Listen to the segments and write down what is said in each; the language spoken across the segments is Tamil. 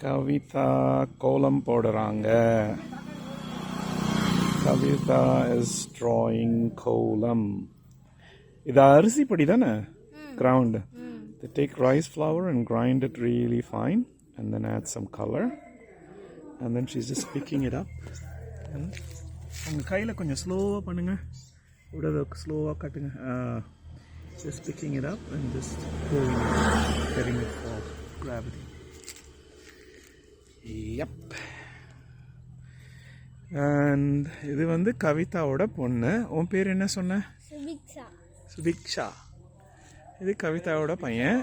கவிதா கோலம் போடுறாங்க. கவிதா இஸ் drawing கோலம். இது அரிசி படி தானே? Ground. They take rice flour and grind it really fine and then add some color and then she's just picking it up. உங்க கையில கொஞ்சம் ஸ்லோவா பண்ணுங்க. உடல ஸ்லோவா காட்டுங்க. Just picking it up and just pulling it, getting it for gravity. Yep. And இது வந்து கவிதாவோட பொண்ணு. உன் பேர் என்ன சொன்ன? சுபிக்ஷா. சுபிக்ஷா. இது கவிதாவோட பையன்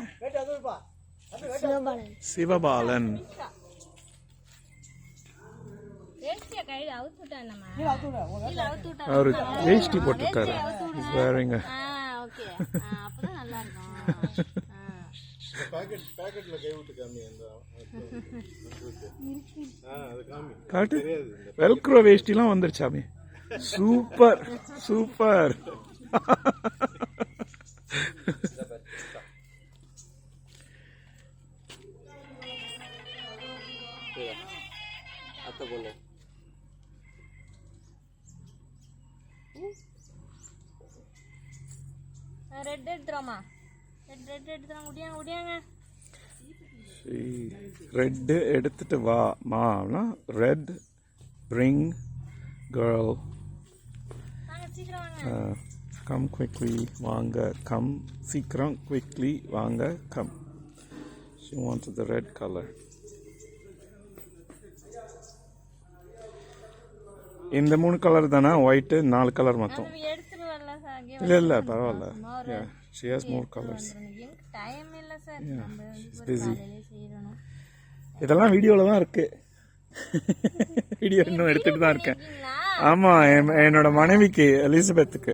சிவபாலன். சிவபாலன். அவர் வேஷ்டி போட்டிருக்காரு. வேறங்க காட்டு வெல்க்ரோ வேஷ்டிலாம் வந்துருச்சாமே. Super super. ரெட் எடுத்துறோமா? ரெட் எடுத்துறோம். உடியாங்க ரெட் எடுத்துட்டு வா மானா. Red bring girl. சீக்கிரம் வாங்க. கம் குவிக்லி வாங்க. கம் சீக்கிரம் குவிக்லி வாங்க. Come. She wanted the red color. இந்த 3 கலர் தானா? ஒயிட் 4 கலர் மொத்தம். இல்ல பரவாயில்ல. Yeah, she has more colors. Time இல்ல சார். She's busy. இதெல்லாம் வீடியோல தான் இருக்கு. வீடியோ இன்னும் எடுத்துட்டு தான் இருக்கேன். ஆமா, என்னோட மனைவிக்கு எலிசபெத்துக்கு